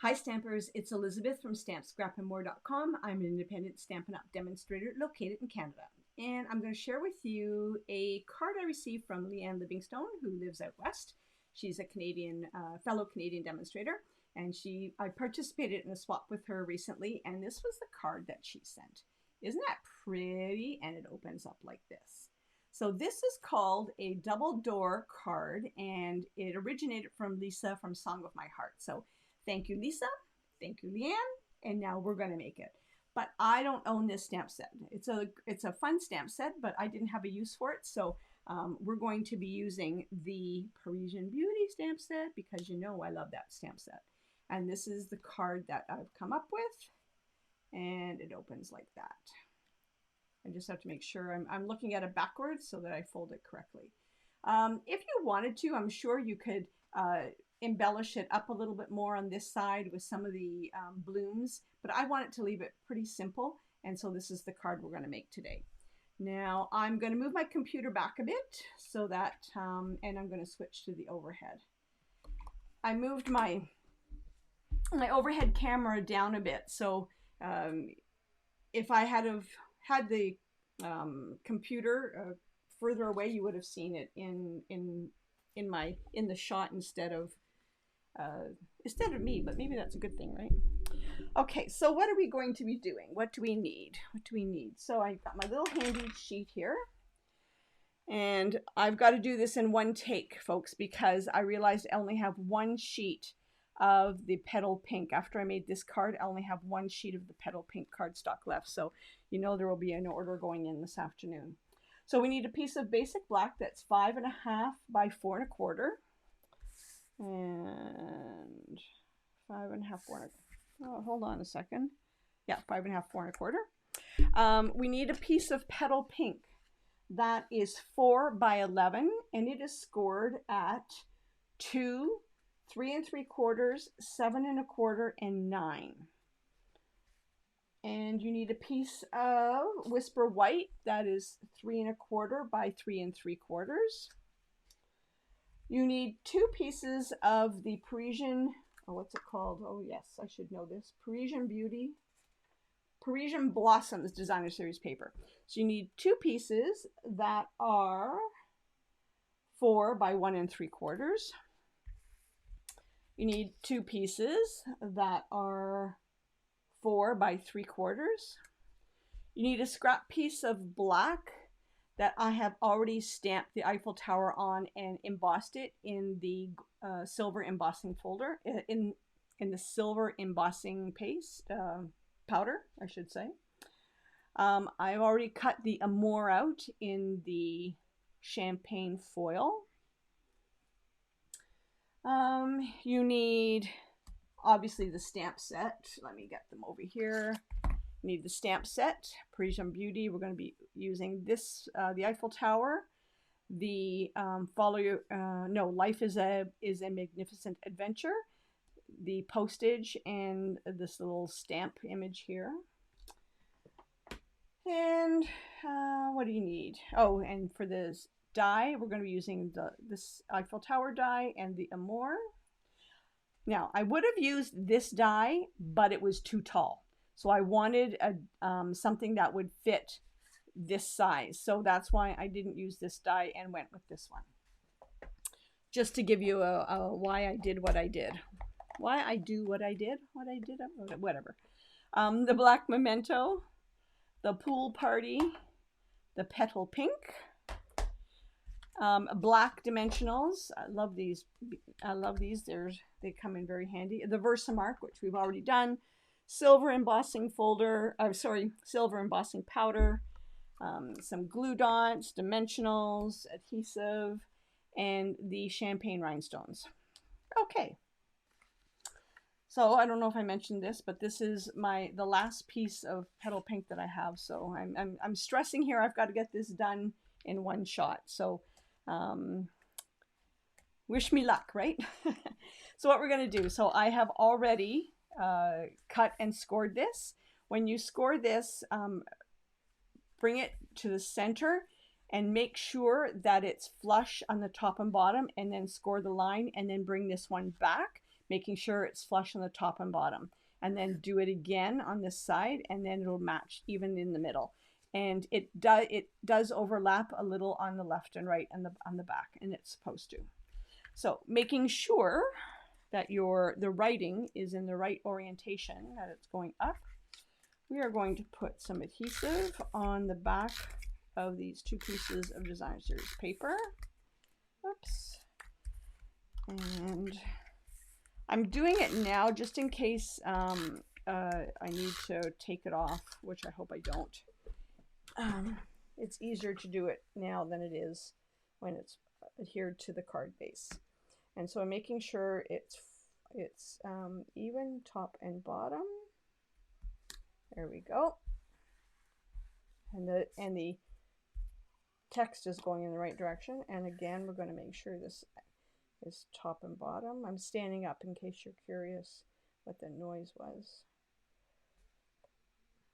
Hi Stampers, it's Elizabeth from StampScrapandMore.com. I'm an independent Stampin' Up! Demonstrator located in Canada. And I'm going to share with you a card I received from Leanne Livingstone, who lives out west. She's a Canadian, fellow Canadian demonstrator. And I participated in a swap with her recently, and this was the card that she sent. Isn't that pretty? And it opens up like this. So this is called a double door card, and it originated from Lisa from Song of My Heart. So thank you, Lisa. Thank you, Leanne. And now we're going to make it. But I don't own this stamp set. It's a fun stamp set, but I didn't have a use for it. So we're going to be using the Parisian Beauty stamp set because you know I love that stamp set. And this is the card that I've come up with. And it opens like that. I just have to make sure I'm looking at it backwards so that I fold it correctly. If you wanted to, I'm sure you could embellish it up a little bit more on this side with some of the blooms, but I wanted to leave it pretty simple, and so this is the card we're going to make today. Now I'm going to move my computer back a bit so that, and I'm going to switch to the overhead. I moved my overhead camera down a bit, so if I had the computer further away, you would have seen it in the shot instead of me, but maybe that's a good thing, right? Okay, so what are we going to be doing? What do we need? So I've got my little handy sheet here, and I've got to do this in one take, folks, because I realized I only have one sheet of the petal pink. After I made this card, I only have one sheet of the petal pink cardstock left, so you know there will be an order going in this afternoon. So we need a piece of basic black that's 5.5 by 4 1/4, and 5.5 4 1/4. Oh, hold on a second. Yeah, 5.5 4 1/4. We need a piece of petal pink that is 4 by 11, and it is scored at 2, 3 3/4, 7 1/4, and 9. And you need a piece of Whisper White that is 3 1/4 by 3 3/4. You need 2 pieces of the Parisian, what's it called? Oh yes, I should know this. Parisian Blossoms Designer Series paper. So you need 2 pieces that are 4 by 1 3/4. You need 2 pieces that are 4 by 3/4. You need a scrap piece of black that I have already stamped the Eiffel Tower on and embossed it in the silver embossing folder, in the silver embossing paste, powder, I should say. I've already cut the Amour out in the champagne foil. You need, obviously, the stamp set. Let me get them over here. You need the stamp set, Parisian Beauty. We're going to be using this, the Eiffel Tower, the Life is a Magnificent Adventure, the postage, and this little stamp image here. And what do you need? Oh, and for this die, we're going to be using this Eiffel Tower die and the Amour. Now, I would have used this die, but it was too tall. So I wanted something that would fit this size. So that's why I didn't use this die and went with this one. Just to give you a why I did what I did. Why I do what I did? Whatever. The black memento, the pool party, the petal pink, black dimensionals. I love these. They come in very handy. The Versamark, which we've already done. Silver embossing folder. Silver embossing powder. Some glue dots, dimensionals, adhesive, and the champagne rhinestones. Okay. So I don't know if I mentioned this, but this is the last piece of petal pink that I have. So I'm stressing here. I've got to get this done in one shot. So wish me luck, right? So what we're going to do, so I have already cut and scored this. When you score this, bring it to the center and make sure that it's flush on the top and bottom, and then score the line, and then bring this one back, making sure it's flush on the top and bottom. And then do it again on this side, and then it'll match even in the middle. And it does overlap a little on the left and right and on the back, and it's supposed to. So making sure that the writing is in the right orientation, that it's going up, we are going to put some adhesive on the back of these 2 pieces of Design Series paper. Oops. And I'm doing it now just in case I need to take it off, which I hope I don't. It's easier to do it now than it is when it's adhered to the card base. And so I'm making sure it's even top and bottom. There we go. And the text is going in the right direction. And again, we're going to make sure this is top and bottom. I'm standing up in case you're curious what the noise was.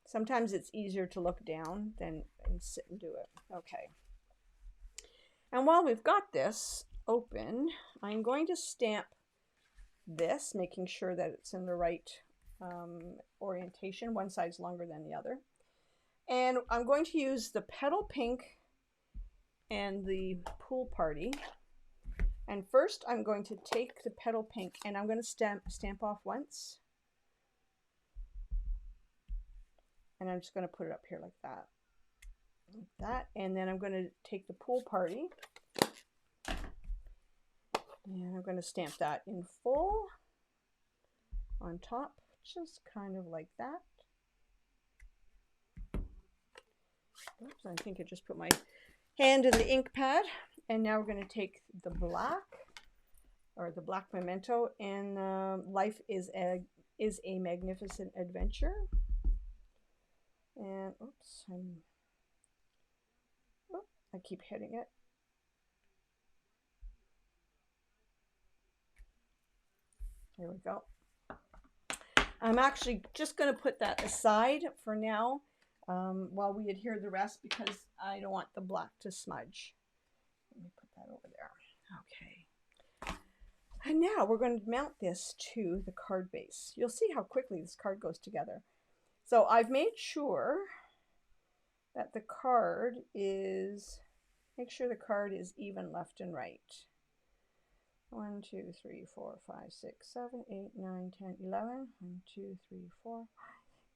Sometimes it's easier to look down than sit and do it. Okay. And while we've got this open, I'm going to stamp this, making sure that it's in the right orientation. One side's longer than the other. And I'm going to use the Petal Pink and the Pool Party. And first I'm going to take the Petal Pink and I'm going to stamp off once. And I'm just going to put it up here like that. Like that. And then I'm going to take the Pool Party. And I'm going to stamp that in full on top, just kind of like that. Oops, I think I just put my hand in the ink pad. And now we're going to take the black, or the black memento, and Life is a Magnificent Adventure. And oops, I keep hitting it. There we go. I'm actually just going to put that aside for now while we adhere the rest, because I don't want the black to smudge. Let me put that over there. Okay. And now we're going to mount this to the card base. You'll see how quickly this card goes together. So I've made sure that the card is, make sure the card is even left and right. 1, 2, 3, 4, 5, 6, 7, 8, 9, 10, 11. 1, 2, 3, 4,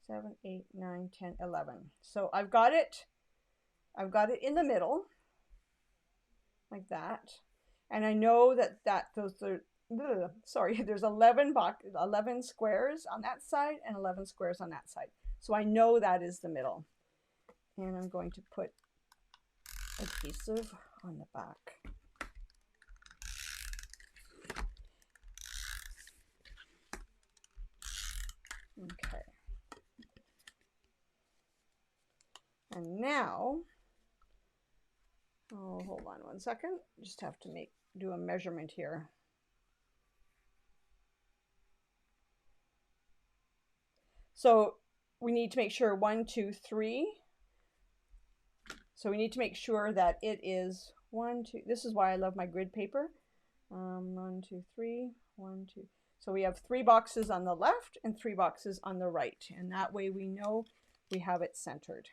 5, 7, 8, 9, 10, 11. So I've got it in the middle, like that. And I know that those are, sorry, there's 11 squares on that side and 11 squares on that side. So I know that is the middle. And I'm going to put adhesive on the back. Okay. And now, oh, hold on one second. Just have to do a measurement here. So we need to make sure 1, 2, 3. So we need to make sure that it is 1, 2. This is why I love my grid paper. 1, 2, 3, 1, 2. So we have 3 boxes on the left and 3 boxes on the right. And that way we know we have it centered.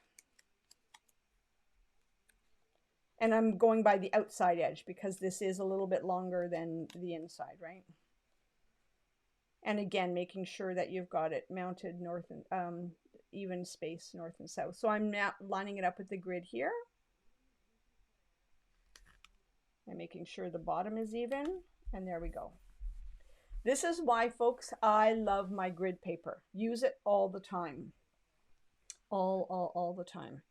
And I'm going by the outside edge because this is a little bit longer than the inside, right? And again, making sure that you've got it mounted north and even space north and south. So I'm now lining it up with the grid here. And making sure the bottom is even. And there we go. This is why, folks, I love my grid paper. Use it all the time. All the time.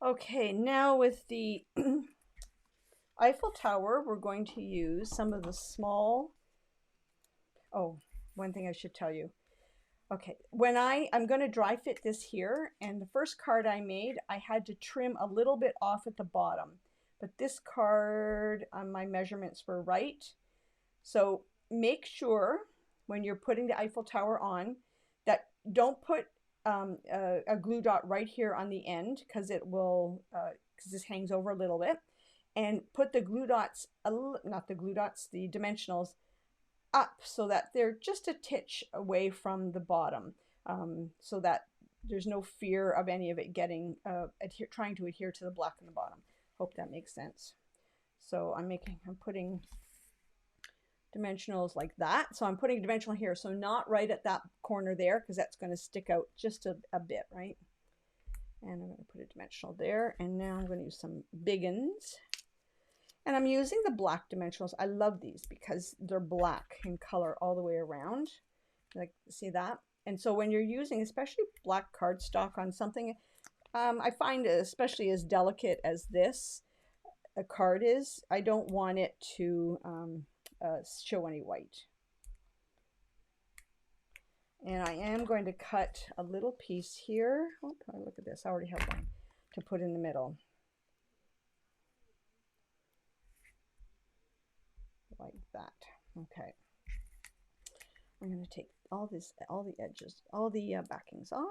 Okay, now with the Eiffel Tower, we're going to use some of the small, oh, one thing I should tell you. Okay, when I'm going to dry fit this here, and the first card I made, I had to trim a little bit off at the bottom. But this card, my measurements were right. So make sure when you're putting the Eiffel Tower on that don't put a glue dot right here on the end, because it will, because this hangs over a little bit, and put the glue dots, not the glue dots, the dimensionals up so that they're just a titch away from the bottom, so that there's no fear of any of it getting trying to adhere to the black in the bottom. Hope that makes sense. So I'm putting dimensionals like that. So I'm putting a dimensional here, so not right at that corner there, because that's going to stick out just a bit, right? And I'm going to put a dimensional there, and now I'm going to use some big uns. And I'm using the black dimensionals. I love these because they're black in color all the way around. Like, see that? And so when you're using especially black cardstock on something, I find, especially as delicate as this a card is, I don't want it to show any white. And I am going to cut a little piece here. Oh, look at this. I already have one to put in the middle. Like that. Okay. I'm going to take all the edges, all the backings off.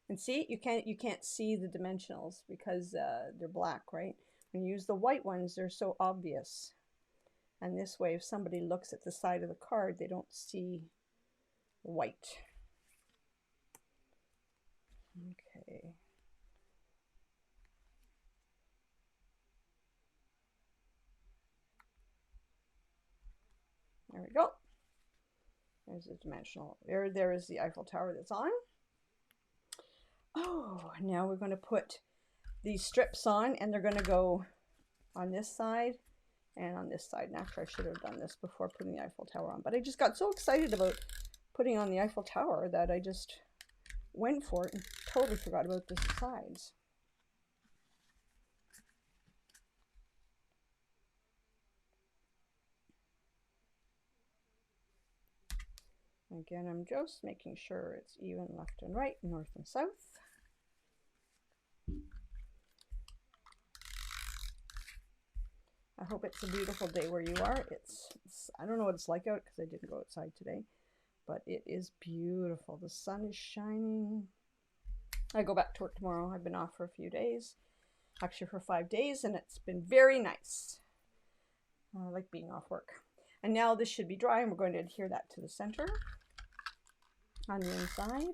And see, you can't see the dimensionals because they're black, right? When you use the white ones, they're so obvious. And this way, if somebody looks at the side of the card, they don't see white. Okay. There we go. There's a dimensional. There is the Eiffel Tower that's on. Oh, now we're going to put these strips on, and they're going to go on this side and on this side. And actually, I should have done this before putting the Eiffel Tower on, but I just got so excited about putting on the Eiffel Tower that I just went for it and totally forgot about the sides. Again, I'm just making sure it's even left and right, north and south. I hope it's a beautiful day where you are. I don't know what it's like out because I didn't go outside today, but it is beautiful. The sun is shining. I go back to work tomorrow. I've been off for a few days, actually for 5 days, and it's been very nice. I like being off work. And now this should be dry, and we're going to adhere that to the center on the inside.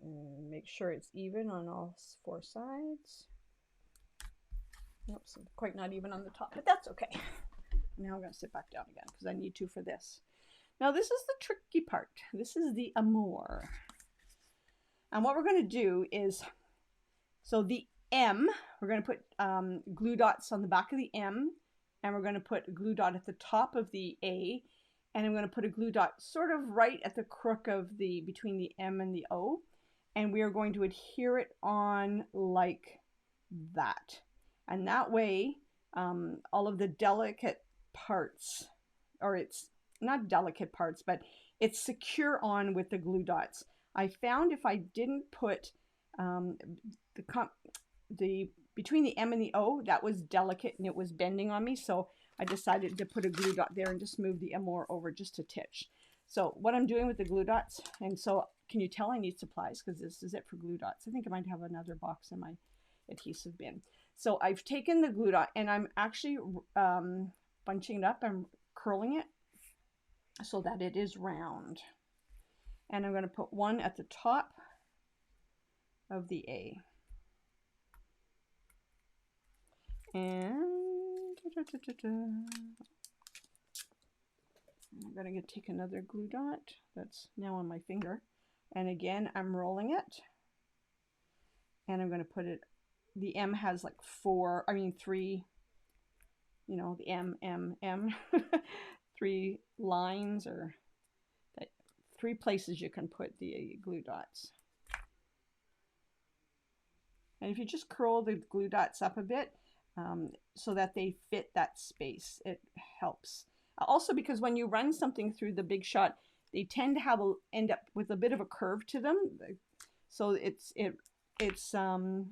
And make sure it's even on all 4 sides. Oops, quite not even on the top, but that's okay. Now I'm going to sit back down again because I need to for this. Now this is the tricky part. This is the amour. And what we're going to do is, so the M, we're going to put glue dots on the back of the M, and we're going to put a glue dot at the top of the A, and I'm going to put a glue dot sort of right at the crook of between the M and the O, and we are going to adhere it on like that. And that way, all of the delicate parts, or it's not delicate parts, but it's secure on with the glue dots. I found if I didn't put between the M and the O, that was delicate and it was bending on me, so I decided to put a glue dot there and just move the amour over just a titch. So what I'm doing with the glue dots, and so can you tell I need supplies because this is it for glue dots. I think I might have another box in my adhesive bin. So I've taken the glue dot and I'm actually bunching it up and curling it so that it is round. And I'm going to put one at the top of the A. And I'm going to take another glue dot that's now on my finger. And again, I'm rolling it. And I'm going to put it, the M has like 3, you know, the M, 3 lines, or 3 places you can put the glue dots. And if you just curl the glue dots up a bit so that they fit that space, it helps. Also, because when you run something through the Big Shot, they tend to end up with a bit of a curve to them. So it's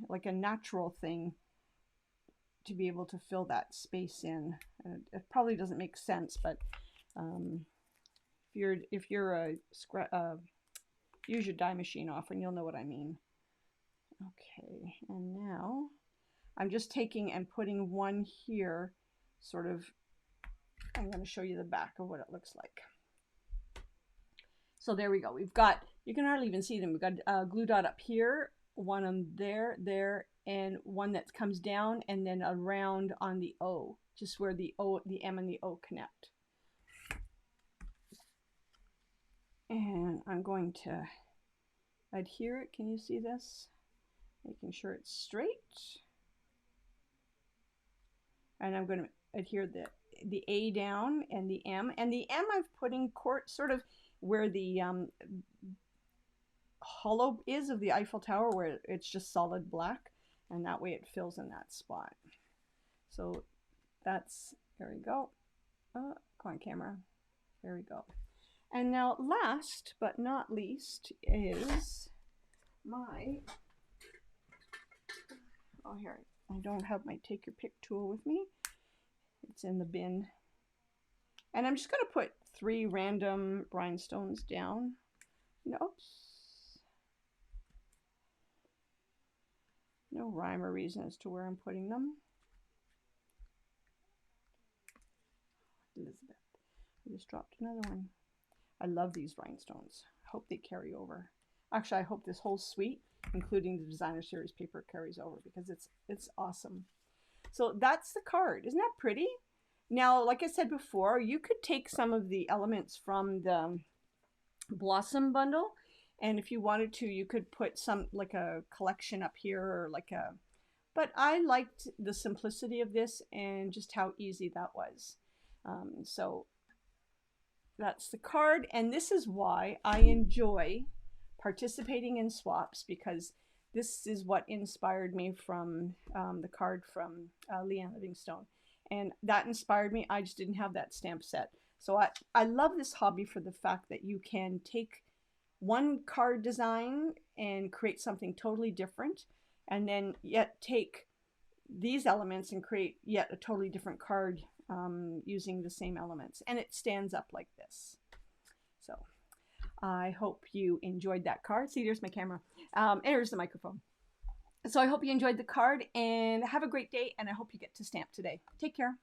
like a natural thing to be able to fill that space in. It probably doesn't make sense, but if you're use your die machine often, you'll know what I mean. Okay, and now I'm just taking and putting one here, sort of. I'm going to show you the back of what it looks like. So there we go. We've got, you can hardly even see them. We've got a glue dot up here, one on there, and one that comes down, and then a round on the O, just where the O, the M and the O connect. And I'm going to adhere it. Can you see this? Making sure it's straight. And I'm going to adhere the A down and the M. And the M I'm putting sort of where the hollow is of the Eiffel Tower, where it's just solid black. And that way it fills in that spot. So that's, there we go. Come on, camera. There we go. And now last but not least is my, oh here, I don't have my take your pick tool with me. It's in the bin. And I'm just going to put 3 random rhinestones down. Oops. No rhyme or reason as to where I'm putting them. Elizabeth, I just dropped another one. I love these rhinestones. I hope they carry over. Actually, I hope this whole suite, including the designer series paper, carries over, because it's awesome. So that's the card. Isn't that pretty? Now, like I said before, you could take some of the elements from the Blossom bundle, and if you wanted to, you could put some, like a collection up here, or like a, but I liked the simplicity of this and just how easy that was. So that's the card, and this is why I enjoy participating in swaps, because this is what inspired me from the card from Leanne Livingstone, and that inspired me. I just didn't have that stamp set, so I love this hobby for the fact that you can take one card design and create something totally different, and then yet take these elements and create yet a totally different card using the same elements, and it stands up like this. So I hope you enjoyed that card. See, there's my camera. And here's the microphone. So I hope you enjoyed the card, and have a great day, and I hope you get to stamp today. Take care.